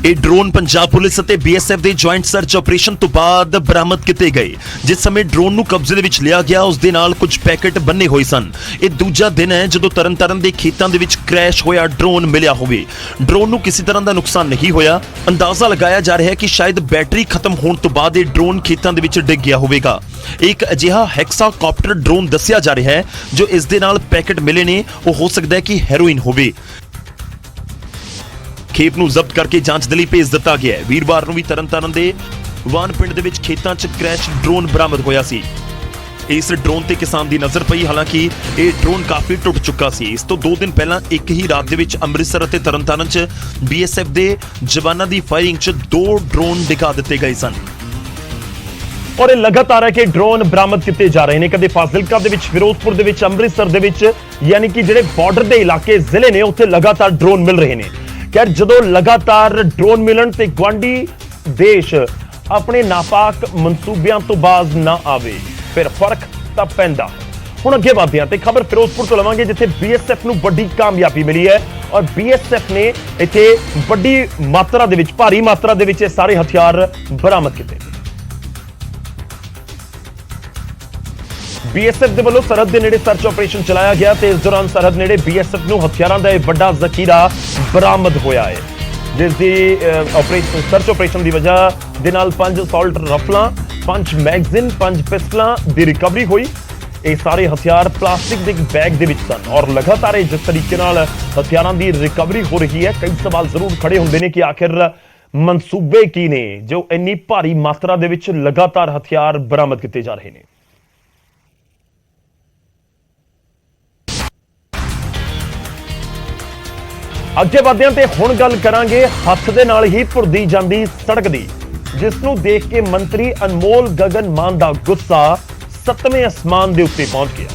ਇਹ ਡਰੋਨ ਪੰਜਾਬ ਪੁਲਿਸ ਅਤੇ BSF ਦੇ ਜੁਆਇੰਟ ਸਰਚ ਆਪਰੇਸ਼ਨ ਤੋਂ ਬਾਅਦ ਬਰਾਮਦ ਕੀਤੇ ਗਏ। ਜਿਸ ਸਮੇਂ ਡਰੋਨ ਨੂੰ ਕਬਜ਼ੇ ਦੇ ਵਿੱਚ ਲਿਆ ਗਿਆ ਉਸ ਦੇ ਨਾਲ ਕੁਝ ਪੈਕੇਟ ਬੰਨੇ ਹੋਏ ਸਨ। ਇਹ ਦੂਜਾ ਦਿਨ ਹੈ ਜਦੋਂ ਤਰਨਤਾਰਨ ਦੇ ਖੇਤਾਂ ਦੇ ਵਿੱਚ ਕ੍ਰੈਸ਼ ਹੋਇਆ ਡਰੋਨ ਮਿਲਿਆ ਹੋਵੇ। ਡਰੋਨ ਨੂੰ ਕਿਸੇ ਤਰ੍ਹਾਂ ਦਾ ਨੁਕਸਾਨ ਨਹੀਂ ਹੋਇਆ। ਅੰਦਾਜ਼ਾ ਲਗਾਇਆ ਜਾ ਰਿਹਾ ਹੈ ਕਿ ਸ਼ਾਇਦ ਬੈਟਰੀ ਖਤਮ ਹੋਣ ਤੋਂ ਬਾਅਦ ਇਹ ਡਰੋਨ ਖੇਤਾਂ ਦੇ ਵਿੱਚ ਡਿੱਗ ਗਿਆ ਹੋਵੇਗਾ। ਇੱਕ ਅਜਿਹਾ ਹੈਕਸਾਕਾਪਟਰ ਡਰੋਨ ਦੱਸਿਆ ਜਾ ਰਿਹਾ ਹੈ ਜੋ ਇਸ ਦੇ ਨਾਲ ਪੈਕੇਟ ਮਿਲੇ ਨੇ ਉਹ ਹੋ ਸਕਦਾ ਹੈ ਕਿ ਹੈਰੋਇਨ ਹੋਵੇ। ਖੇਪ ਨੂੰ ਜ਼ਬਤ ਕਰਕੇ ਜਾਂਚ ਦੇ ਲਈ ਭੇਜ ਦਿੱਤਾ ਗਿਆ ਹੈ। ਵੀਰਵਾਰ ਨੂੰ ਵੀ ਤਰਨਤਾਰਨ ਦੇ ਵਾਨ ਪਿੰਡ ਦੇ ਵਿੱਚ ਖੇਤਾਂ 'ਚ ਕ੍ਰੈਸ਼ ਡਰੋਨ ਬਰਾਮਦ ਹੋਇਆ ਸੀ। ਇਸ ਡਰੋਨ ਤੇ ਕਿਸਾਨ ਦੀ ਨਜ਼ਰ ਪਈ, ਹਾਲਾਂਕਿ ਇਹ ਡਰੋਨ ਕਾਫੀ ਟੁੱਟ ਚੁੱਕਾ ਸੀ। ਇਸ ਤੋਂ 2 ਦਿਨ ਪਹਿਲਾਂ ਇੱਕ ਹੀ ਰਾਤ ਦੇ ਵਿੱਚ ਅੰਮ੍ਰਿਤਸਰ ਅਤੇ ਤਰਨਤਾਰਨ 'ਚ BSF ਦੇ ਜਵਾਨਾਂ ਦੀ ਫਾਇਰਿੰਗ 'ਚ 2 ਡਰੋਨ ਡਿਗਾ ਦਿੱਤੇ ਗਏ ਸਨ। ਔਰ ਇਹ ਲਗਾਤਾਰ ਹੈ ਕਿ ਡਰੋਨ ਬਰਾਮਦ ਕੀਤੇ ਜਾ ਰਹੇ ਨੇ। ਕਦੇ ਫਾਜ਼ਿਲਕਾ ਦੇ ਵਿੱਚ, ਫਿਰੋਜ਼ਪੁਰ ਦੇ ਵਿੱਚ, ਅੰਮ੍ਰਿਤਸਰ ਦੇ ਵਿੱਚ, ਯਾਨੀ ਕਿ ਜਿਹੜੇ ਬਾਰਡਰ ਦੇ ਇਲਾਕੇ ਜ਼ਿਲ੍ਹੇ ਨੇ ਉੱਥੇ ਲਗਾਤਾਰ ਡਰੋਨ ਮਿਲ ਰਹੇ ਨੇ। ਖੈਰ ਜਦੋਂ ਲਗਾਤਾਰ ਡਰੋਨ ਮਿਲਣ ਤੇ ਗੁਆਂਢੀ ਦੇਸ਼ ਆਪਣੇ ਨਾਪਾਕ ਮਨਸੂਬਿਆਂ ਤੋਂ ਬਾਜ਼ ਨਾ ਆਵੇ, ਫਿਰ ਫਰਕ ਤਾਂ ਪੈਂਦਾ। ਹੁਣ ਅੱਗੇ ਵਧਦੇ ਹਾਂ ਤੇ ਖਬਰ ਫਿਰੋਜ਼ਪੁਰ ਤੋਂ ਲਵਾਂਗੇ, ਜਿੱਥੇ BSF ਨੂੰ ਵੱਡੀ ਕਾਮਯਾਬੀ ਮਿਲੀ ਹੈ ਔਰ BSF ਨੇ ਇੱਥੇ ਵੱਡੀ ਮਾਤਰਾ ਦੇ ਵਿੱਚ, ਭਾਰੀ ਮਾਤਰਾ ਦੇ ਵਿੱਚ ਇਹ ਸਾਰੇ ਹਥਿਆਰ ਬਰਾਮਦ ਕੀਤੇ। BSF ਦੇ ਵੱਲੋਂ ਸਰਹੱਦ ਦੇ ਨੇੜੇ ਸਰਚ ਆਪਰੇਸ਼ਨ ਚਲਾਇਆ ਗਿਆ ਤੇ ਇਸ ਦੌਰਾਨ ਸਰਹੱਦ ਨੇੜੇ BSF ਨੂੰ ਹਥਿਆਰਾਂ ਦਾ ਇਹ ਵੱਡਾ ਜ਼ਖੀਰਾ ਬਰਾਮਦ ਹੋਇਆ ਹੈ, ਜਿਸ ਦੀ ਸਰਚ ਆਪਰੇਸ਼ਨ ਦੀ ਵਜ੍ਹਾ ਦੇ ਨਾਲ 5 ਅਸੌਲਟ ਰਫਲਾਂ, 5 ਮੈਗਜ਼ੀਨ, 5 ਪਿਸਟਲਾਂ ਦੀ ਰਿਕਵਰੀ ਹੋਈ। ਇਹ ਸਾਰੇ ਹਥਿਆਰ ਪਲਾਸਟਿਕ ਦੇ ਬੈਗ ਦੇ ਵਿੱਚ ਸਨ ਔਰ ਲਗਾਤਾਰ ਜਿਸ ਤਰੀਕੇ ਨਾਲ ਹਥਿਆਰਾਂ ਦੀ ਰਿਕਵਰੀ ਹੋ ਰਹੀ ਹੈ, ਕਈ ਸਵਾਲ ਜ਼ਰੂਰ ਖੜੇ ਹੁੰਦੇ ਨੇ ਕਿ ਆਖਿਰ ਮਨਸੂਬੇ ਕੀ ਨੇ ਜੋ ਇੰਨੀ ਭਾਰੀ ਮਾਤਰਾ ਦੇ ਵਿੱਚ ਲਗਾਤਾਰ ਹਥਿਆਰ ਬਰਾਮਦ ਕੀਤੇ ਜਾ ਰਹੇ ਨੇ। ਅੱਗੇ ਵਧਦੇ ਹਾਂ ਤੇ ਹੁਣ ਗੱਲ ਕਰਾਂਗੇ ਹੱਥ ਦੇ ਨਾਲ ਹੀ ਭੁਰਦੀ ਜਾਂਦੀ ਸੜਕ ਦੀ, ਜਿਸ ਨੂੰ ਦੇਖ ਕੇ ਮੰਤਰੀ ਅਨਮੋਲ ਗਗਨ ਮਾਨ ਦਾ ਗੁੱਸਾ 7ਵੇਂ ਅਸਮਾਨ ਦੇ ਉੱਤੇ ਪਹੁੰਚ ਗਿਆ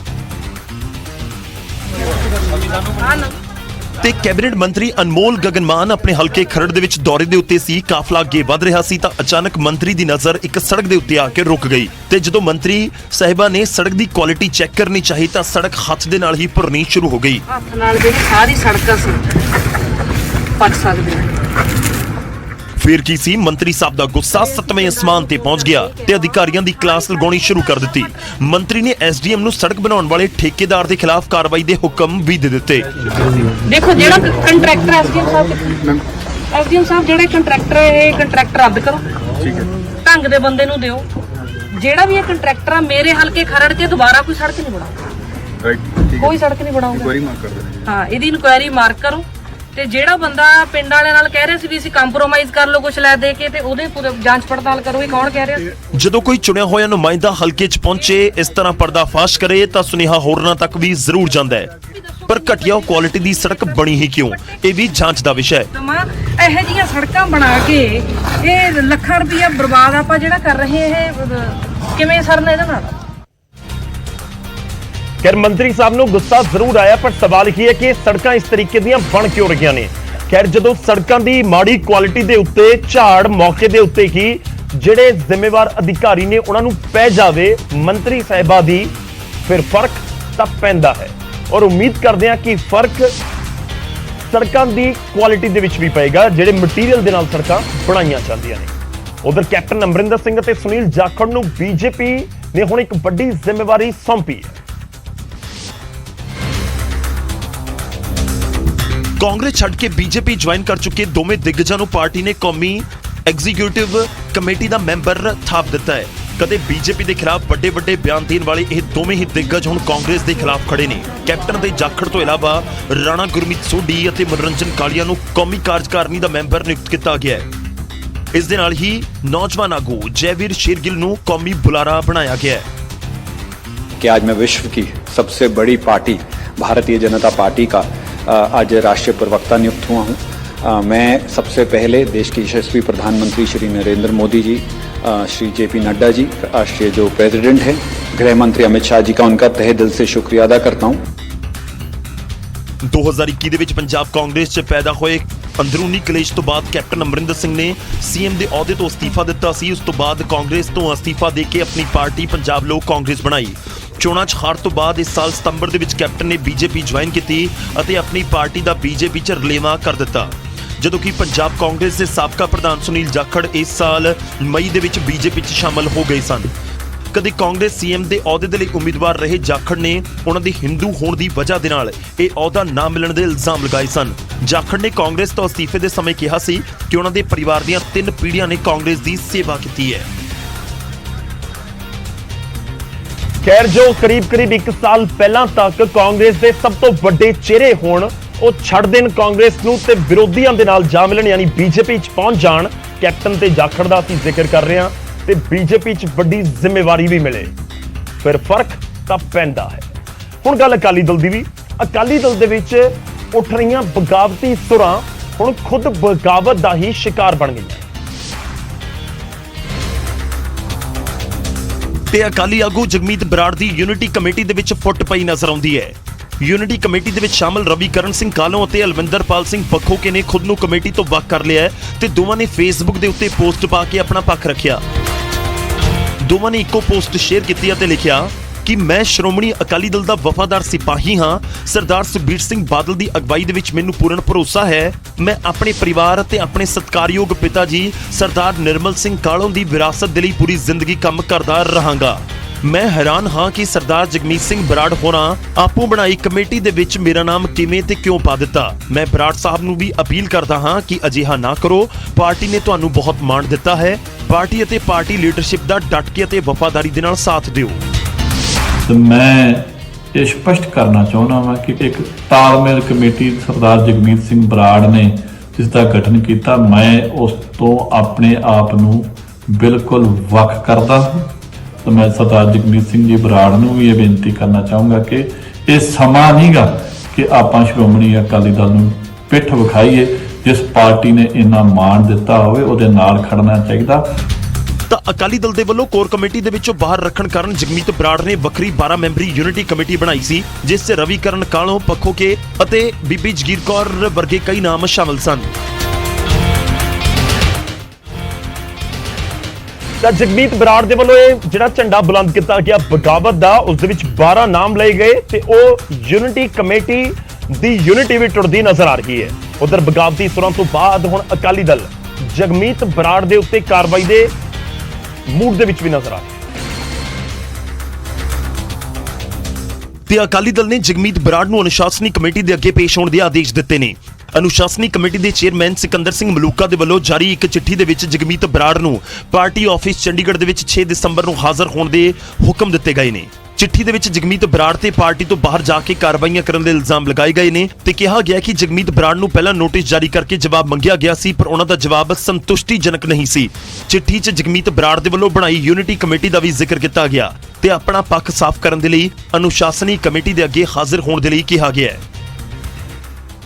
ਤੇ ਕੈਬਨਿਟ ਮੰਤਰੀ ਅਨਮੋਲ ਗਗਨ ਮਾਨ ਆਪਣੇ ਹਲਕੇ ਖਰੜ ਦੇ ਵਿੱਚ ਦੌਰੇ ਦੇ ਉੱਤੇ ਸੀ। ਕਾਫਲਾ ਅੱਗੇ ਵਧ ਰਿਹਾ ਸੀ ਤਾਂ ਅਚਾਨਕ ਮੰਤਰੀ ਦੀ ਨਜ਼ਰ ਇੱਕ ਸੜਕ ਦੇ ਉੱਤੇ ਆ ਕੇ ਰੁਕ ਗਈ ਤੇ ਜਦੋਂ ਮੰਤਰੀ ਸਾਹਿਬਾ ਨੇ ਸੜਕ ਦੀ ਕੁਆਲਿਟੀ ਚੈੱਕ ਕਰਨੀ ਚਾਹੀ ਤਾਂ ਸੜਕ ਹੱਥ ਦੇ ਨਾਲ ਹੀ ਭੁਰਨੀ ਸ਼ੁਰੂ ਹੋ ਗਈ। ਹੱਥ ਨਾਲ ਜਿਹੜੀ ਸਾਰੀ ਸੜਕਾਂ ਸੀ ਪੱਟ ਸਕਦੇ ਨੇ। ਫਿਰ ਕੀ ਸੀ, ਮੰਤਰੀ ਸਾਹਿਬ ਦਾ ਗੁੱਸਾ 7ਵੇਂ ਅਸਮਾਨ ਤੇ ਪਹੁੰਚ ਗਿਆ ਤੇ ਅਧਿਕਾਰੀਆਂ ਦੀ ਕਲਾਸ ਲਗਾਉਣੀ ਸ਼ੁਰੂ ਕਰ ਦਿੱਤੀ। ਮੰਤਰੀ ਨੇ SDM ਨੂੰ ਸੜਕ ਬਣਾਉਣ ਵਾਲੇ ਠੇਕੇਦਾਰ ਦੇ ਖਿਲਾਫ ਕਾਰਵਾਈ ਦੇ ਹੁਕਮ ਵੀ ਦੇ ਦਿੱਤੇ। ਦੇਖੋ ਜਿਹੜਾ ਕੰਟਰੈਕਟਰ SDM ਸਾਹਿਬ ਜਿਹੜੇ ਕੰਟਰੈਕਟਰ ਇਹ ਕੰਟਰੈਕਟ ਰੱਦ ਕਰੋ, ਠੀਕ ਹੈ, ਢੰਗ ਦੇ ਬੰਦੇ ਨੂੰ ਦਿਓ। ਜਿਹੜਾ ਵੀ ਇਹ ਕੰਟਰੈਕਟਰ ਆ ਮੇਰੇ ਹਲਕੇ ਖਰੜ 'ਚ ਦੁਬਾਰਾ ਕੋਈ ਸੜਕ ਨਹੀਂ ਬਣਾਊਗਾ, ਰਾਈਟ, ਕੋਈ ਸੜਕ ਨਹੀਂ ਬਣਾਊਗਾ। ਹਾਂ, ਇਹਦੀ ਇਨਕੁਆਇਰੀ ਮਾਰਕ ਕਰੋ ਤੇ ਜਿਹੜਾ ਬੰਦਾ ਪਿੰਡ ਵਾਲਿਆਂ ਨਾਲ ਕਹਿ ਰਿਹਾ ਸੀ ਵੀ ਅਸੀਂ ਕੰਪਰੋਮਾਈਜ਼ ਕਰ ਲਓ ਕੁਝ ਲੈ ਦੇ ਕੇ, ਤੇ ਉਹਦੇ ਪੂਰੇ ਜਾਂਚ ਪੜਤਾਲ ਕਰੋ ਵੀ ਕੌਣ ਕਹਿ ਰਿਹਾ। ਜਦੋਂ ਕੋਈ ਚੁਣਿਆ ਹੋਇਆ ਨੁਮਾਇੰਦਾ ਹਲਕੇ 'ਚ ਪਹੁੰਚੇ, ਇਸ ਤਰ੍ਹਾਂ ਪਰਦਾਫਾਸ਼ ਕਰੇ ਤਾਂ ਸੁਨੇਹਾ ਹੋਰਨਾਂ ਤੱਕ ਵੀ ਜ਼ਰੂਰ ਜਾਂਦਾ ਹੈ, ਪਰ ਘਟੀਆ ਕੁਆਲਿਟੀ ਦੀ ਸੜਕ ਬਣੀ ਹੀ ਕਿਉਂ, ਇਹ ਵੀ ਜਾਂਚ ਦਾ ਵਿਸ਼ਾ ਹੈ। ਇਹੋ ਜਿਹੀਆਂ ਸੜਕਾਂ ਬਣਾ ਕੇ ਇਹ ਲੱਖਾਂ ਰੁਪਇਆ ਬਰਬਾਦ ਆਪਾਂ ਜਿਹੜਾ ਕਰ ਰਹੇ ਇਹ ਕਿਵੇਂ ਸਰਨਾ ਇਹਦੇ ਨਾਲ। ਖੈਰ ਮੰਤਰੀ ਸਾਹਿਬ ਨੂੰ ਗੁੱਸਾ ਜ਼ਰੂਰ ਆਇਆ, ਪਰ ਸਵਾਲ ਇਹ ਹੈ ਕਿ ਸੜਕਾਂ ਇਸ ਤਰੀਕੇ ਦੀਆਂ ਬਣ ਕਿਉਂ ਰਹੀਆਂ ਨੇ। ਖੈਰ ਜਦੋਂ ਸੜਕਾਂ ਦੀ ਮਾੜੀ ਕੁਆਲਿਟੀ ਦੇ ਉੱਤੇ ਝਾੜ ਮੌਕੇ ਦੇ ਉੱਤੇ ਹੀ ਜਿਹੜੇ ਜ਼ਿੰਮੇਵਾਰ ਅਧਿਕਾਰੀ ਨੇ ਉਹਨਾਂ ਨੂੰ ਪੈ ਜਾਵੇ ਮੰਤਰੀ ਸਾਹਿਬਾ ਦੀ, ਫਿਰ ਫਰਕ ਤਾਂ ਪੈਂਦਾ ਹੈ ਔਰ ਉਮੀਦ ਕਰਦੇ ਹਾਂ ਕਿ ਫਰਕ ਸੜਕਾਂ ਦੀ ਕੁਆਲਿਟੀ ਦੇ ਵਿੱਚ ਵੀ ਪਏਗਾ, ਜਿਹੜੇ ਮਟੀਰੀਅਲ ਦੇ ਨਾਲ ਸੜਕਾਂ ਬਣਾਈਆਂ ਜਾਂਦੀਆਂ ਨੇ। ਉਧਰ ਕੈਪਟਨ ਅਮਰਿੰਦਰ ਸਿੰਘ ਅਤੇ ਸੁਨੀਲ ਜਾਖੜ ਨੂੰ BJP ਨੇ ਹੁਣ ਇੱਕ ਵੱਡੀ ਜ਼ਿੰਮੇਵਾਰੀ ਸੌਂਪੀ ਹੈ। ਕਾਂਗਰਸ ਛੱਡ ਕੇ BJP ਜੁਆਇਨ ਕਰ ਚੁੱਕੇ ਦੋਵੇਂ ਦਿੱਗਜਾਂ ਨੂੰ ਪਾਰਟੀ ਨੇ ਕੌਮੀ ਐਗਜ਼ੀਕਿਊਟਿਵ ਕਮੇਟੀ ਦਾ ਮੈਂਬਰ ਥਾਪ ਦਿੱਤਾ ਹੈ। ਕਦੇ BJP ਦੇ ਖਿਲਾਫ ਵੱਡੇ ਬਿਆਨ ਦੇਣ ਵਾਲੇ ਇਹ ਦੋਵੇਂ ਹੀ ਦਿੱਗਜ ਹੁਣ ਕਾਂਗਰਸ ਦੇ ਖਿਲਾਫ ਖੜੇ ਨੇ। ਕੈਪਟਨ ਦੇ ਜਾਖੜ ਤੋਂ ਇਲਾਵਾ ਰਾਣਾ ਗੁਰਮੀਤ ਸੋਢੀ ਅਤੇ ਮਨੋਰੰਜਨ ਕਾਲੀਆ ਨੂੰ ਕੌਮੀ ਕਾਰਜਕਾਰਨੀ ਦਾ ਮੈਂਬਰ ਨਿਯੁਕਤ ਕੀਤਾ ਗਿਆ ਹੈ। ਇਸ ਦੇ ਨਾਲ ਹੀ ਨੌਜਵਾਨ ਆਗੂ ਜੈਵੀਰ शेरगिल ਨੂੰ ਕੌਮੀ ਬੁਲਾਰਾ ਬਣਾਇਆ ਗਿਆ ਹੈ। कि आज मैं विश्व की सबसे बड़ी पार्टी भारतीय जनता पार्टी का आज राष्ट्रीय प्रवक्ता नियुक्त हुआ हूँ। मैं सबसे पहले देश के यशस्वी प्रधानमंत्री श्री नरेंद्र मोदी जी, श्री JP नड्डा जी, राष्ट्रीय जो प्रेसिडेंट हैं, गृह मंत्री अमित शाह जी का उनका तहे दिल से शुक्रिया अदा करता हूँ। 2021 ਦੇ ਵਿੱਚ ਪੰਜਾਬ ਕਾਂਗਰਸ 'ਚ ਪੈਦਾ ਹੋਏ ਅੰਦਰੂਨੀ ਕਲੇਸ਼ ਤੋਂ ਬਾਅਦ ਕੈਪਟਨ ਅਮਰਿੰਦਰ ਸਿੰਘ ਨੇ CM ਦੇ ਅਹੁਦੇ ਤੋਂ ਅਸਤੀਫਾ ਦਿੱਤਾ ਸੀ। ਉਸ ਤੋਂ ਬਾਅਦ ਕਾਂਗਰਸ ਤੋਂ ਅਸਤੀਫਾ ਦੇ ਕੇ ਆਪਣੀ ਪਾਰਟੀ ਪੰਜਾਬ ਲੋਕ ਕਾਂਗਰਸ ਬਣਾਈ। ਚੋਣਾਂ 'ਚ ਹਾਰ ਤੋਂ ਬਾਅਦ ਇਸ ਸਾਲ ਸਤੰਬਰ ਦੇ ਵਿੱਚ ਕੈਪਟਨ ਨੇ BJP ਜੁਆਇਨ ਕੀਤੀ ਅਤੇ ਆਪਣੀ ਪਾਰਟੀ ਦਾ BJP 'ਚ ਰਲੇਵਾਂ ਕਰ ਦਿੱਤਾ, ਜਦੋਂ ਕਿ ਪੰਜਾਬ ਕਾਂਗਰਸ ਦੇ ਸਾਬਕਾ ਪ੍ਰਧਾਨ ਸੁਨੀਲ ਜਾਖੜ ਇਸ ਸਾਲ ਮਈ ਦੇ ਵਿੱਚ BJP 'ਚ ਸ਼ਾਮਲ ਹੋ ਗਏ ਸਨ। ਕਦੇ ਕਾਂਗਰਸ CM ਦੇ ਅਹੁਦੇ ਦੇ ਲਈ ਉਮੀਦਵਾਰ ਰਹੇ ਜਾਖੜ ਨੇ ਉਹਨਾਂ ਦੇ ਹਿੰਦੂ ਹੋਣ ਦੀ ਵਜ੍ਹਾ ਦੇ ਨਾਲ ਇਹ ਅਹੁਦਾ ਨਾ ਮਿਲਣ ਦੇ ਇਲਜ਼ਾਮ ਲਗਾਏ ਸਨ। ਜਾਖੜ ਨੇ ਕਾਂਗਰਸ ਤੋਂ ਅਸਤੀਫੇ ਦੇ ਸਮੇਂ ਕਿਹਾ ਸੀ ਕਿ ਉਹਨਾਂ ਦੇ ਪਰਿਵਾਰ ਦੀਆਂ 3 ਪੀੜ੍ਹੀਆਂ ਨੇ ਕਾਂਗਰਸ ਦੀ ਸੇਵਾ ਕੀਤੀ ਹੈ। ਖੈਰ ਜੋ ਕਰੀਬ 1 ਸਾਲ ਪਹਿਲਾਂ ਤੱਕ ਕਾਂਗਰਸ ਦੇ ਸਭ ਤੋਂ ਵੱਡੇ ਚਿਹਰੇ ਹੋਣ, ਉਹ ਛੱਡ ਦੇਣ ਕਾਂਗਰਸ ਨੂੰ ਤੇ ਵਿਰੋਧੀਆਂ ਦੇ ਨਾਲ ਜਾ ਮਿਲਣ ਯਾਨੀ BJP 'ਚ ਪਹੁੰਚ ਜਾਣ। ਕੈਪਟਨ ਤੇ ਜਾਖੜ ਦਾ ਅਸੀਂ ਜ਼ਿਕਰ ਕਰ ਰਹੇ ਹਾਂ ਤੇ BJP 'ਚ ਵੱਡੀ ਜ਼ਿੰਮੇਵਾਰੀ ਵੀ ਮਿਲੇ, ਫਿਰ ਫਰਕ ਤਾਂ ਪੈਂਦਾ ਹੈ। ਹੁਣ ਗੱਲ ਅਕਾਲੀ ਦਲ ਦੀ ਵੀ। ਅਕਾਲੀ ਦਲ ਦੇ ਵਿੱਚ ਉੱਠ ਰਹੀਆਂ ਬਗਾਵਤੀ ਸੁਰਾਂ ਹੁਣ ਖੁਦ ਬਗਾਵਤ ਦਾ ਹੀ ਸ਼ਿਕਾਰ ਬਣ ਗਈਆਂ। ਤੇ ਅਕਾਲੀ ਆਗੂ ਜਗਮੀਤ ਬਰਾੜ ਦੀ ਯੂਨਿਟੀ ਕਮੇਟੀ ਦੇ ਵਿੱਚ ਫੁੱਟ ਪਈ ਨਜ਼ਰ ਆਉਂਦੀ ਹੈ। ਯੂਨਿਟੀ ਕਮੇਟੀ ਦੇ ਵਿੱਚ ਸ਼ਾਮਲ ਰਵੀਕਰਨ ਸਿੰਘ ਕਾਲੋਂ ਅਤੇ ਅਲਵਿੰਦਰਪਾਲ ਸਿੰਘ ਬੱਖੋਕੇ ਨੇ ਖੁਦ ਨੂੰ ਕਮੇਟੀ ਤੋਂ ਵੱਖ ਕਰ ਲਿਆ ਤੇ ਦੋਵਾਂ ਨੇ ਫੇਸਬੁੱਕ ਦੇ ਉੱਤੇ ਪੋਸਟ ਪਾ ਕੇ ਆਪਣਾ ਪੱਖ ਰੱਖਿਆ। ਦੋਵਾਂ ਨੇ ਇੱਕੋ ਪੋਸਟ ਸ਼ੇਅਰ ਕੀਤੀ ਅਤੇ ਲਿਖਿਆ ਕਿ ਮੈਂ ਸ਼੍ਰੋਮਣੀ ਅਕਾਲੀ ਦਲ ਦਾ ਵਫਾਦਾਰ ਸਿਪਾਹੀ ਹਾਂ। ਸਰਦਾਰ ਸੁਖਬੀਰ ਸਿੰਘ ਬਾਦਲ ਦੀ ਅਗਵਾਈ ਦੇ ਵਿੱਚ ਮੈਨੂੰ ਪੂਰਨ ਭਰੋਸਾ ਹੈ। ਮੈਂ ਆਪਣੇ ਪਰਿਵਾਰ ਅਤੇ ਆਪਣੇ ਸਤਿਕਾਰਯੋਗ ਪਿਤਾ ਜੀ ਸਰਦਾਰ ਨਿਰਮਲ ਸਿੰਘ ਕਾਲੋਂ ਦੀ ਵਿਰਾਸਤ ਦੇ ਲਈ ਪੂਰੀ ਜ਼ਿੰਦਗੀ ਕੰਮ ਕਰਦਾ ਰਹਾਂਗਾ। ਮੈਂ ਹੈਰਾਨ ਹਾਂ ਕਿ ਸਰਦਾਰ ਜਗਮੀਤ ਸਿੰਘ ਬਰਾੜ ਹੋਰਾਂ ਆਪੋ ਬਣਾਈ ਕਮੇਟੀ ਦੇ ਵਿੱਚ ਮੇਰਾ ਨਾਮ ਕਿਵੇਂ ਤੇ ਕਿਉਂ ਪਾ ਦਿੱਤਾ। ਮੈਂ ਬਰਾੜ ਸਾਹਿਬ ਨੂੰ ਵੀ ਅਪੀਲ ਕਰਦਾ ਹਾਂ ਕਿ ਅਜਿਹਾ ਨਾ ਕਰੋ। ਪਾਰਟੀ ਨੇ ਤੁਹਾਨੂੰ ਬਹੁਤ ਮਾਣ ਦਿੱਤਾ ਹੈ। ਪਾਰਟੀ ਅਤੇ ਪਾਰਟੀ ਲੀਡਰਸ਼ਿਪ ਦਾ ਡਟ ਕੇ ਅਤੇ ਵਫਾਦਾਰੀ ਦੇ ਨਾਲ ਸਾਥ ਦਿਓ। ਤੇ ਮੈਂ ਇਹ ਸਪਸ਼ਟ ਕਰਨਾ ਚਾਹੁੰਦਾ ਹਾਂ ਕਿ ਇੱਕ ਤਾਲਮੇਲ ਕਮੇਟੀ ਸਰਦਾਰ ਜਗਮੀਤ ਸਿੰਘ ਬਰਾੜ ਨੇ ਜਿਸ ਦਾ ਗਠਨ ਕੀਤਾ, ਮੈਂ ਉਸ ਤੋਂ ਆਪਣੇ ਆਪ ਨੂੰ ਬਿਲਕੁਲ ਵੱਖ ਕਰਦਾ ਹਾਂ। ਤੇ ਮੈਂ ਸਰਦਾਰ ਜਗਮੀਤ ਸਿੰਘ ਜੀ ਬਰਾੜ ਨੂੰ ਵੀ ਇਹ ਬੇਨਤੀ ਕਰਨਾ ਚਾਹੂੰਗਾ ਕਿ ਇਹ ਸਮਾਂ ਨਹੀਂਗਾ ਕਿ ਆਪਾਂ ਸ਼੍ਰੋਮਣੀ ਅਕਾਲੀ ਦਲ ਨੂੰ ਪਿੱਠ ਵਿਖਾਈਏ। ਜਿਸ ਪਾਰਟੀ ਨੇ ਇੰਨਾ ਮਾਣ ਦਿੱਤਾ ਹੋਵੇ ਉਹਦੇ ਨਾਲ ਖੜਨਾ ਚਾਹੀਦਾ। ਤਾਂ ਅਕਾਲੀ ਦਲ ਦੇ ਵੱਲੋਂ ਕੋਰ ਕਮੇਟੀ ਦੇ ਵਿੱਚੋਂ ਬਾਹਰ ਰੱਖਣ ਕਾਰਨ ਜਗਮੀਤ ਬਰਾੜ ਨੇ ਵੱਖਰੀ 12 ਮੈਂਬਰੀ ਯੂਨਿਟੀ ਕਮੇਟੀ ਬਣਾਈ ਸੀ, ਜਿਸ 'ਚ ਰਵੀਕਰਨ ਕਾਲੋਂ, ਬੱਖੋਕੇ ਅਤੇ ਬੀਬੀ ਜਗੀਰ ਕੌਰ ਵਰਗੇ ਕਈ ਨਾਮ ਸ਼ਾਮਲ ਸਨ। ਤਾਂ ਜਗਮੀਤ ਬਰਾੜ ਦੇ ਵੱਲੋਂ ਇਹ ਜਿਹੜਾ ਝੰਡਾ ਬੁਲੰਦ ਕੀਤਾ ਗਿਆ ਬਗਾਵਤ ਦਾ, ਉਸ ਦੇ ਵਿੱਚ 12 ਨਾਮ ਲਏ ਗਏ ਤੇ ਉਹ ਯੂਨਿਟੀ ਕਮੇਟੀ ਦੀ ਯੂਨਿਟੀ ਵੀ ਟੁੱਟਦੀ ਨਜ਼ਰ ਆ ਰਹੀ ਹੈ। ਉਧਰ ਬਗਾਵਤੀ ਸੁਰਾਂ ਤੋਂ ਬਾਅਦ ਹੁਣ ਅਕਾਲੀ ਦਲ ਜਗਮੀਤ ਬਰਾੜ ਦੇ ਉੱਤੇ ਕਾਰਵਾਈ ਦੇ ਮੂਡ ਦੇ ਵਿੱਚ ਵੀ ਨਜ਼ਰ ਆ ਰਿਹਾ ਤੇ ਅਕਾਲੀ ਦਲ ਨੇ ਜਗਮੀਤ ਬਰਾੜ ਨੂੰ ਅਨੁਸ਼ਾਸਨੀ ਕਮੇਟੀ ਦੇ ਅੱਗੇ ਪੇਸ਼ ਹੋਣ ਦੇ ਆਦੇਸ਼ ਦਿੱਤੇ ਨੇ। ਅਨੁਸ਼ਾਸਨੀ ਕਮੇਟੀ ਦੇ ਚੇਅਰਮੈਨ ਸਿਕੰਦਰ ਸਿੰਘ ਮਲੂਕਾ ਦੇ ਵੱਲੋਂ ਜਾਰੀ ਇੱਕ ਚਿੱਠੀ ਦੇ ਵਿੱਚ ਜਗਮੀਤ ਬਰਾੜ ਨੂੰ ਪਾਰਟੀ ਆਫਿਸ ਚੰਡੀਗੜ੍ਹ ਦੇ ਵਿੱਚ 6 ਦਸੰਬਰ ਨੂੰ ਹਾਜ਼ਰ ਹੋਣ ਦੇ ਹੁਕਮ ਦਿੱਤੇ ਗਏ ਨੇ। ਚਿੱਠੀ ਦੇ ਵਿੱਚ ਜਗਮੀਤ ਬਰਾੜ ਤੇ ਪਾਰਟੀ ਤੋਂ ਬਾਹਰ ਜਾ ਕੇ ਕਾਰਵਾਈਆਂ ਕਰਨ ਦੇ ਇਲਜ਼ਾਮ ਲਗਾਏ ਗਏ ਨੇ ਤੇ ਕਿਹਾ ਗਿਆ ਕਿ ਜਗਮੀਤ ਬਰਾੜ ਨੂੰ ਪਹਿਲਾਂ ਨੋਟਿਸ ਜਾਰੀ ਕਰਕੇ ਜਵਾਬ ਮੰਗਿਆ ਗਿਆ ਸੀ, ਪਰ ਉਹਨਾਂ ਦਾ ਜਵਾਬ ਸੰਤੁਸ਼ਟੀਜਨਕ ਨਹੀਂ ਸੀ। ਚਿੱਠੀ 'ਚ ਜਗਮੀਤ ਬਰਾੜ ਦੇ ਵੱਲੋਂ ਬਣਾਈ ਯੂਨਿਟੀ ਕਮੇਟੀ ਦਾ ਵੀ ਜ਼ਿਕਰ ਕੀਤਾ ਗਿਆ ਤੇ ਆਪਣਾ ਪੱਖ ਸਾਫ਼ ਕਰਨ ਦੇ ਲਈ ਅਨੁਸ਼ਾਸਨੀ ਕਮੇਟੀ ਦੇ ਅੱਗੇ ਹਾਜ਼ਰ ਹੋਣ ਦੇ ਲਈ ਕਿਹਾ ਗਿਆ ਹੈ।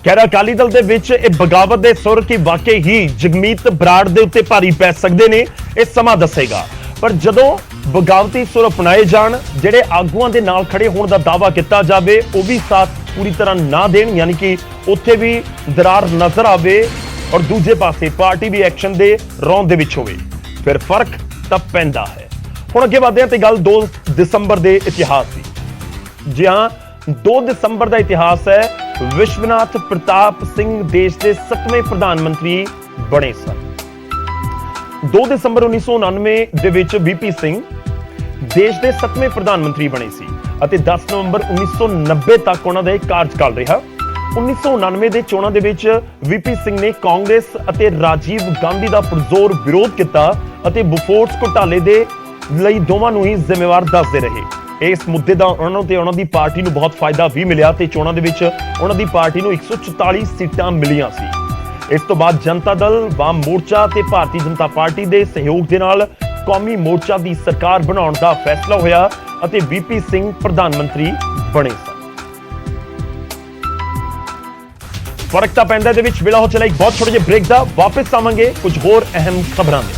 ਖੈਰ ਅਕਾਲੀ ਦਲ ਦੇ ਵਿੱਚ ਇਹ ਬਗਾਵਤ ਦੇ ਸੁਰ ਕਿ ਵਾਕਈ ਹੀ ਜਗਮੀਤ ਬਰਾੜ ਦੇ ਉੱਤੇ ਭਾਰੀ ਪੈ ਸਕਦੇ ਨੇ, ਇਹ ਸਮਾਂ ਦੱਸੇਗਾ। ਪਰ ਜਦੋਂ ਬਗਾਵਤੀ ਸੁਰ ਅਪਣਾਏ ਜਾਣ, ਜਿਹੜੇ ਆਗੂਆਂ ਦੇ ਨਾਲ ਖੜੇ ਹੋਣ ਦਾ ਦਾਅਵਾ ਕੀਤਾ ਜਾਵੇ ਉਹ ਵੀ ਸਾਥ ਪੂਰੀ ਤਰ੍ਹਾਂ ਨਾ ਦੇਣ, ਯਾਨੀ ਕਿ ਉੱਥੇ ਵੀ ਦਰਾਰ ਨਜ਼ਰ ਆਵੇ ਔਰ ਦੂਜੇ ਪਾਸੇ ਪਾਰਟੀ ਵੀ ਐਕਸ਼ਨ ਦੇ ਰੌਂਦ ਦੇ ਵਿੱਚ ਹੋਵੇ, ਫਿਰ ਫਰਕ ਤਾਂ ਪੈਂਦਾ ਹੈ। ਹੁਣ ਅੱਗੇ ਵਧਦੇ ਹਾਂ ਤੇ ਗੱਲ 2 ਦਸੰਬਰ ਦੇ ਇਤਿਹਾਸ ਦੀ। ਜੀ ਹਾਂ, 2 ਦਸੰਬਰ ਦਾ ਇਤਿਹਾਸ ਹੈ। ਵਿਸ਼ਵਨਾਥ ਪ੍ਰਤਾਪ ਸਿੰਘ ਦੇਸ਼ ਦੇ 7ਵੇਂ ਪ੍ਰਧਾਨ ਮੰਤਰੀ ਬਣੇ ਸਨ। 2 ਦਸੰਬਰ 1999 ਦੇ ਵਿੱਚ ਵੀਪੀ ਸਿੰਘ ਦੇਸ਼ ਦੇ 7ਵੇਂ ਪ੍ਰਧਾਨ ਮੰਤਰੀ ਬਣੇ ਸੀ ਅਤੇ 10 ਨਵੰਬਰ 1990 ਤੱਕ ਉਹਨਾਂ ਦਾ ਇਹ ਕਾਰਜਕਾਲ ਰਿਹਾ। 1999 ਦੇ ਚੋਣਾਂ ਦੇ ਵਿੱਚ ਵੀਪੀ ਸਿੰਘ ਨੇ ਕਾਂਗਰਸ ਅਤੇ ਰਾਜੀਵ ਗਾਂਧੀ ਦਾ ਪੁਰਜ਼ੋਰ ਵਿਰੋਧ ਕੀਤਾ ਅਤੇ ਬੋਫੋਰਸ ਘੁਟਾਲੇ ਦੇ ਲਈ ਦੋਵਾਂ ਨੂੰ ਹੀ ਜ਼ਿੰਮੇਵਾਰ ਦੱਸਦੇ ਰਹੇ। ਇਸ ਮੁੱਦੇ ਦਾ ਉਹਨਾਂ ਨੂੰ ਤੇ ਉਹਨਾਂ ਦੀ ਪਾਰਟੀ ਨੂੰ ਬਹੁਤ ਫਾਇਦਾ ਵੀ ਮਿਲਿਆ ਤੇ ਚੋਣਾਂ ਦੇ ਵਿੱਚ ਉਹਨਾਂ ਦੀ ਪਾਰਟੀ ਨੂੰ 144 ਸੀਟਾਂ ਮਿਲੀਆਂ ਸੀ। ਇਸ ਤੋਂ ਬਾਅਦ ਜਨਤਾ ਦਲ, ਵਾਮ ਮੋਰਚਾ ਤੇ ਭਾਰਤੀ ਜਨਤਾ ਪਾਰਟੀ ਦੇ ਸਹਿਯੋਗ ਦੇ ਨਾਲ ਕੌਮੀ ਮੋਰਚਾ ਦੀ ਸਰਕਾਰ ਬਣਾਉਣ ਦਾ ਫੈਸਲਾ ਹੋਇਆ ਅਤੇ ਵੀਪੀ ਸਿੰਘ ਪ੍ਰਧਾਨ ਮੰਤਰੀ ਬਣੇ ਸਨ। ਫਰਕ ਤਾਂ ਪੈਂਦਾ ਦੇ ਵਿੱਚ। ਵੇਲਾ ਹੋ ਚਲਾ ਇੱਕ ਬਹੁਤ ਛੋਟੇ ਜਿਹੇ ਬ੍ਰੇਕ ਦਾ, ਵਾਪਸ ਆਵਾਂਗੇ ਕੁਝ ਹੋਰ ਅਹਿਮ ਖਬਰਾਂ ਦੇ।